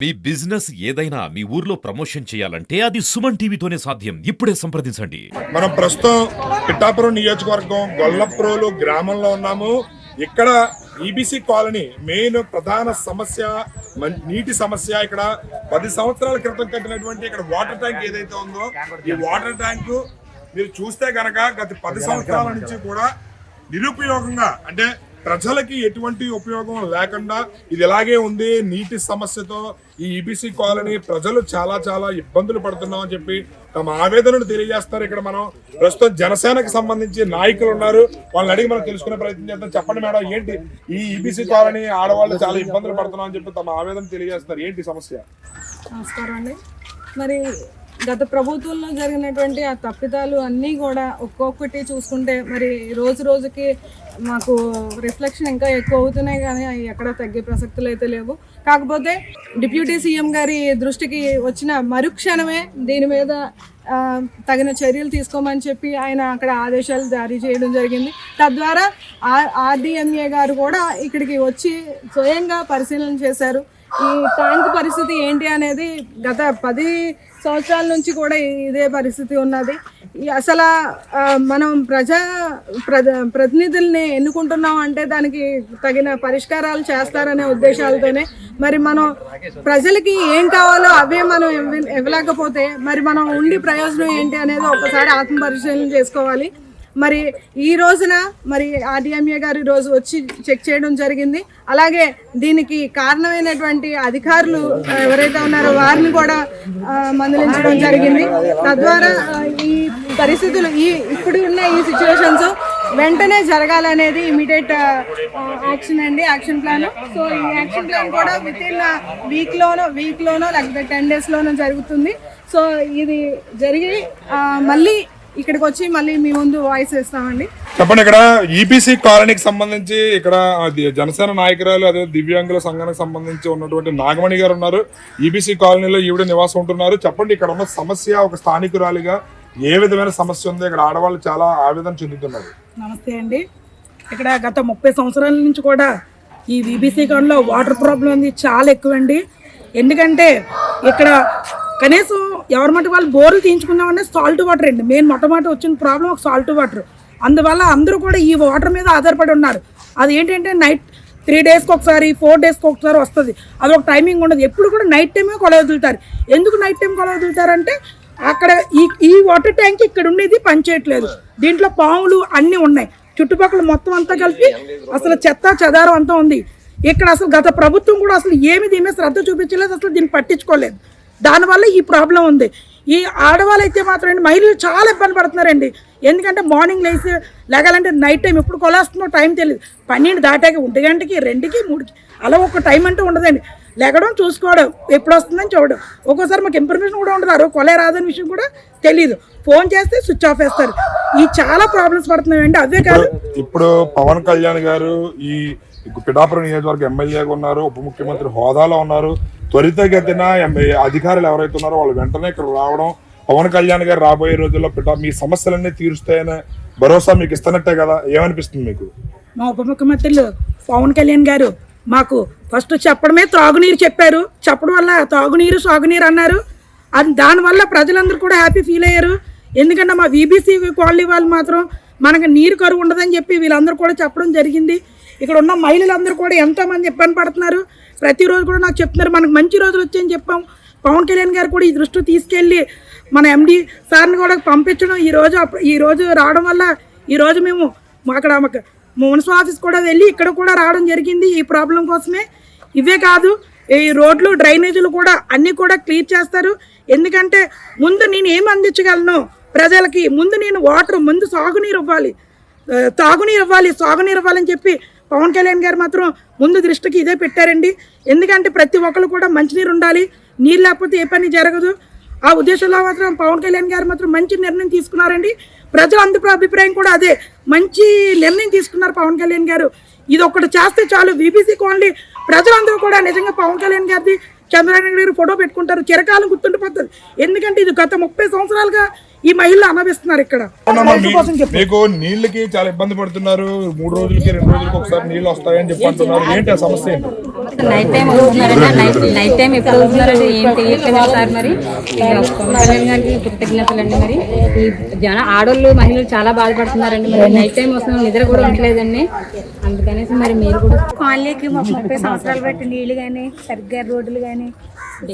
మీ business ఏదైనా మీ ఊర్లో promotion చేయాలంటే అది సుమన్ టీవీతోనే సాధ్యం. ఇప్పుడే సంప్రదించండి. మనం ప్రస్తుతం పిఠాపురం నియోజకవర్గం గొల్లప్రోలు గ్రామంలో ఉన్నాము. ఇక్కడ ఈబీసీ కాలనీ మెయిన్ ప్రధాన సమస్య నీటి సమస్య. ఇక్కడ 10 సంవత్సరాల క్రితం కట్టినటువంటి ఇక్కడ వాటర్ ట్యాంక్ ఏదైతే ఉందో ఈ వాటర్ ట్యాంకు మీరు చూస్తే గనక గత 10 సంవత్సరాల నుంచి కూడా నిరుపయోగంగా, అంటే ప్రజలకి ఎటువంటి ఉపయోగం లేకుండా ఇది ఇలాగే ఉంది. నీటి సమస్యతో ఈ ఈబీసీ కాలనీ ప్రజలు చాలా ఇబ్బందులు పడుతున్నామని చెప్పి తమ ఆవేదనను తెలియజేస్తారు. ఇక్కడ మనం ప్రస్తుతం జనసేనకు సంబంధించి నాయకులు ఉన్నారు, వాళ్ళని అడిగి మనం తెలుసుకునే ప్రయత్నం చేద్దాం. చెప్పండి మేడం, ఏంటి ఈ ఈబీసీ కాలనీ ఆడవాళ్ళు చాలా ఇబ్బందులు పడుతున్నామని చెప్పి తమ ఆవేదన తెలియజేస్తారు, ఏంటి సమస్య? నమస్కారం అండి. మరి గత ప్రభుత్వంలో జరిగినటువంటి ఆ తప్పిదాలు అన్నీ కూడా ఒక్కొక్కటి చూసుకుంటే మరి రోజు రోజుకి మాకు రిఫ్లెక్షన్ ఇంకా ఎక్కువ అవుతున్నాయి, కానీ అవి ఎక్కడ తగ్గే ప్రసక్తులు అయితే లేవు. కాకపోతే డిప్యూటీ సీఎం గారి దృష్టికి వచ్చిన మరుక్షణమే దీని మీద తగిన చర్యలు తీసుకోమని చెప్పి ఆయన అక్కడ ఆదేశాలు జారీ చేయడం జరిగింది. తద్వారా ఆర్డీఎంఏ గారు కూడా ఇక్కడికి వచ్చి స్వయంగా పరిశీలన చేశారు. ఈ ట్యాంక్ పరిస్థితి ఏంటి అనేది గత 10 సంవత్సరాల నుంచి కూడా ఇదే పరిస్థితి ఉన్నది. అసలు మనం ప్రతినిధుల్ని ఎన్నుకుంటున్నాం అంటే దానికి తగిన పరిష్కారాలు చేస్తారనే ఉద్దేశాలతోనే మరి మనం ప్రజలకి ఏం కావాలో అవే మనం ఇవ్వలేకపోతే మరి మనం ఉండి ప్రయోజనం ఏంటి అనేది ఒకసారి ఆత్మపరిశీలన చేసుకోవాలి. మరి ఈ రోజున మరి ఆర్డీఎంఏ గారు ఈరోజు వచ్చి చెక్ చేయడం జరిగింది. అలాగే దీనికి కారణమైనటువంటి అధికారులు ఎవరైతే ఉన్నారో వారిని కూడా మందలించడం జరిగింది. తద్వారా ఈ పరిస్థితులు ఇప్పుడు ఉన్న ఈ సిచ్యువేషన్స్ వెంటనే జరగాలనేది ఇమీడియట్ యాక్షన్ అండి, యాక్షన్ ప్లాన్. సో ఈ యాక్షన్ ప్లాన్ కూడా విత్ ఇన్ వీక్లోనో లేకపోతే 10 డేస్లోనో జరుగుతుంది. సో ఇది జరిగి మళ్ళీ ఇక్కడికి వచ్చి మళ్ళీ మీ ముందు వాయిస్ ఇస్తామండి. చెప్పండి, ఇక్కడ ఈబీసీ కాలనీకి సంబంధించి ఇక్కడ జనసేన నాయకురాలు అదే దివ్యాంగుల సంఘానికి సంబంధించి ఉన్నటువంటి నాగమణి గారు ఉన్నారు. ఈబీసీ కాలనీలో ఈవిడ నివాసం ఉంటున్నారు. చెప్పండి, ఇక్కడ ఉన్న సమస్య ఒక స్థానికురాలిగా ఏ విధమైన సమస్య ఉంది? ఇక్కడ ఆడవాళ్ళు చాలా ఆవేదన చెందుతున్నారు. నమస్తే అండి. ఇక్కడ గత 30 సంవత్సరాల నుంచి కూడా ఈ ఈబీసీ కాలనీలో వాటర్ ప్రాబ్లం ఉంది చాలా ఎక్కువండి. ఎందుకంటే ఇక్కడ కనీసం ఎవరి మట్టి వాళ్ళు బోర్లు తీయించుకుందామనే సాల్ట్ వాటర్ అండి మెయిన్. మొట్టమొదటి వచ్చిన ప్రాబ్లం ఒక సాల్ట్ వాటర్. అందువల్ల అందరూ కూడా ఈ వాటర్ మీద ఆధారపడి ఉన్నారు. అది ఏంటంటే నైట్ 3 డేస్కి ఒకసారి 4 డేస్కి ఒకసారి వస్తుంది. అది ఒక టైమింగ్ ఉండదు. ఎప్పుడు కూడా నైట్ టైమే కొలవ వదులుతారు. ఎందుకు నైట్ టైం కొలవ వదులుతారంటే అక్కడ ఈ వాటర్ ట్యాంక్ ఇక్కడ ఉండేది పనిచేయట్లేదు. దీంట్లో పాములు అన్నీ ఉన్నాయి. చుట్టుపక్కల మొత్తం అంతా కలిపి అసలు చెత్త చెదారం అంతా ఉంది. ఇక్కడ అసలు గత ప్రభుత్వం కూడా అసలు దీని మీద శ్రద్ధ చూపించలేదు, అసలు దీన్ని పట్టించుకోలేదు. దానివల్ల ఈ ప్రాబ్లం ఉంది. ఈ ఆడవాళ్ళు అయితే మాత్రం మహిళలు చాలా ఇబ్బంది పడుతున్నారండి. ఎందుకంటే మార్నింగ్ లేగాలంటే నైట్ టైం ఎప్పుడు కొలేస్తుందో టైం తెలియదు. 12 దాటాక 1 గంటకి 2కి 3కి అలా ఒక టైం అంటూ ఉండదండి. లెగడం చూసుకోవడం ఎప్పుడు వస్తుందని చూడడం. ఒక్కోసారి మాకు ఇన్ఫర్మేషన్ కూడా ఉండదు, కొలే రాదని విషయం కూడా తెలియదు. ఫోన్ చేస్తే స్విచ్ ఆఫ్ వేస్తారు. ఈ చాలా ప్రాబ్లమ్స్ పడుతున్నాయండి. అవే కాదు, ఇప్పుడు పవన్ కళ్యాణ్ గారు ఈ పిఠాపురం నియోజకవర్గ ఎమ్మెల్యేగా ఉన్నారు, ఉప ముఖ్యమంత్రి హోదాలో ఉన్నారు. త్వరితగతిన అధికారులు ఎవరైతే ఉన్నారో వాళ్ళు వెంటనే ఇక్కడ రావడం, పవన్ కళ్యాణ్ గారు రాబోయే రోజుల్లో మీ సమస్యలన్నీ తీరుస్తాయనే భరోసా మీకు ఇస్తున్నట్టే కదా, ఏమనిపిస్తుంది మీకు? మా ఉప ముఖ్యమంత్రులు పవన్ కళ్యాణ్ గారు మాకు ఫస్ట్ చెప్పడమే త్రాగునీరు చెప్పారు. చెప్పడం వల్ల తాగునీరు సాగునీరు అన్నారు. దానివల్ల ప్రజలందరూ కూడా హ్యాపీ ఫీల్ అయ్యారు. ఎందుకంటే మా ఈబీసీ కాలనీ వాళ్ళు మాత్రం మనకు నీరు కరువు ఉండదని చెప్పి వీళ్ళందరూ కూడా చెప్పడం జరిగింది. ఇక్కడ ఉన్న మహిళలందరూ కూడా ఎంతోమంది ఇబ్బంది పడుతున్నారు. ప్రతిరోజు కూడా నాకు చెప్తున్నారు మనకు మంచి రోజులు వచ్చాయని చెప్పాం. పవన్ కళ్యాణ్ గారు కూడా ఈ దృష్టి తీసుకెళ్ళి మన ఎండి సార్ని కూడా పంపించడం ఈరోజు రావడం వల్ల ఈరోజు మేము అక్కడ మున్సిపల్ ఆఫీస్ కూడా వెళ్ళి ఇక్కడ కూడా రావడం జరిగింది ఈ ప్రాబ్లం కోసమే. ఇవే కాదు, ఈ రోడ్లు డ్రైనేజీలు కూడా అన్నీ కూడా క్లియర్ చేస్తారు. ఎందుకంటే ముందు నేను ఏం అందించగలను ప్రజలకి, ముందు నేను వాటర్, ముందు సాగునీరు ఇవ్వాలి, సాగునీరు ఇవ్వాలని చెప్పి పవన్ కళ్యాణ్ గారు మాత్రం ముందు దృష్టికి ఇదే పెట్టారండి. ఎందుకంటే ప్రతి ఒక్కరు కూడా మంచినీరు ఉండాలి, నీళ్ళు లేకపోతే ఏ పని జరగదు. ఆ ఉద్దేశంలో మాత్రం పవన్ కళ్యాణ్ గారు మాత్రం మంచి నిర్ణయం తీసుకున్నారండి. ప్రజలందరి అభిప్రాయం కూడా అదే, మంచి నిర్ణయం తీసుకున్నారు పవన్ కళ్యాణ్ గారు. ఇది ఒకటి చేస్తే చాలు, ఈబీసీ కాలనీ ప్రజలందరూ కూడా నిజంగా పవన్ కళ్యాణ్ గారిది చంద్రబాబు గారు ఫోటో పెట్టుకుంటారు, చిరకాలం గుర్తుండిపోతుంది. ఎందుకంటే ఇది గత 30 సంవత్సరాలుగా ఈ మహిళలు అనుభవిస్తున్నారు. ఇక్కడ మీకు నీళ్ళకి చాలా ఇబ్బంది పడుతున్నారు. 3 రోజులకి 2 రోజులకి ఒకసారి నీళ్ళు వస్తాయని చెప్పి అంటున్నారు. ఏంటి ఆ సమస్య? నైట్ టైం వస్తున్నారండి. నైట్ టైం ఎప్పుడు వస్తున్నారంటే ఏం తెలియట్లేదు సార్. మరి పవన్ కళ్యాణ్ గారికి కృతజ్ఞతలు అండి. మరి ఈ ఆడోళ్ళు మహిళలు చాలా బాధపడుతున్నారండి. మరి నైట్ టైం వస్తున్నాం, నిద్ర కూడా ఉండలేదండి. అందుకనేసి మరి మీరు కూడా కాలనీకి 30 సంవత్సరాలు బట్టి నీళ్లు కానీ సరిగ్గా రోడ్లు కానీ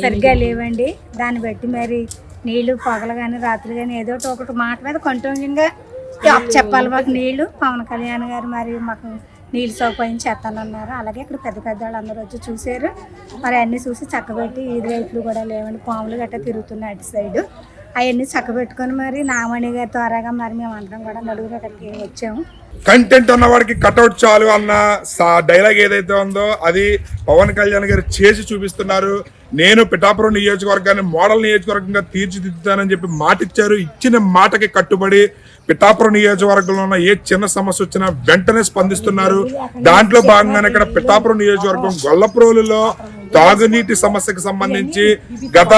సరిగ్గా లేవండి. దాన్ని బట్టి మరి నీళ్లు పగలు కానీ రాత్రులు కానీ ఏదో ఒకటి మాట మీద కంటిన్యూగా చెప్పాలి మాకు నీళ్లు. పవన్ కళ్యాణ్ గారు మరి మాకు నీళ్ళు సౌకర్యం చేస్తానన్నారు. అలాగే ఇక్కడ పెద్ద పెద్ద వాళ్ళు అందరూ వచ్చి చూశారు. మరి అన్నీ చూసి చక్కబెట్టి ఈది రైట్లు కూడా లేవండి, పాములు గట్రా తిరుగుతున్నాయి అటు సైడు. అవన్నీ చక్కబెట్టుకొని మరి నామణి గారి ద్వారాగా మరి మేము అందరం కూడా నలుగురు అక్కడికి వచ్చాము. కంటెంట్ ఉన్నవాడికి కట్అవుట్ చాలు అన్న డైలాగ్ ఏదైతే ఉందో అది పవన్ కళ్యాణ్ గారు చేసి చూపిస్తున్నారు. నేను పిఠాపురం నియోజకవర్గాన్ని మోడల్ నియోజకవర్గంగా తీర్చిదిద్దుతానని చెప్పి మాట ఇచ్చారు. ఇచ్చిన మాటకి కట్టుబడి పిఠాపురం నియోజకవర్గంలో ఉన్న ఏ చిన్న సమస్య వచ్చినా వెంటనే స్పందిస్తున్నారు. దాంట్లో భాగంగానే ఇక్కడ పిఠాపురం నియోజకవర్గం గొల్లప్రోలులో తాగునీటి సమస్యకు సంబంధించి గత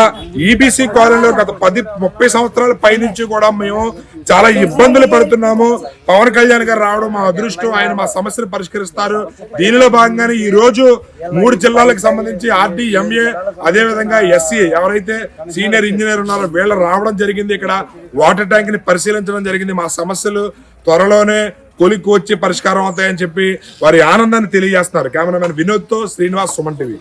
ఈబీసీ కాలనీలో గత 10-30 సంవత్సరాల పైనుంచి కూడా మేము చాలా ఇబ్బందులు పడుతున్నాము. పవన్ కళ్యాణ్ గారు రావడం మా అదృష్టం. ఆయన మా సమస్యను పరిష్కరిస్తారు. దీనిలో భాగంగానే ఈ రోజు 3 జిల్లాలకు సంబంధించి ఆర్డీ, ఎంఏ, అదే విధంగా ఎస్సీ ఎవరైతే సీనియర్ ఇంజనీర్ ఉన్నారో వీళ్ళు రావడం జరిగింది. ఇక్కడ వాటర్ ట్యాంక్ ని పరిశీలించడం జరిగింది. మా సమస్యలు త్వరలోనే కొలికి వచ్చి పరిష్కారం అవుతాయని చెప్పి వారి ఆనందాన్ని తెలియజేస్తున్నారు. కెమెరామెన్ వినోద్ తో శ్రీనివాస్, సుమన్ టీవీ.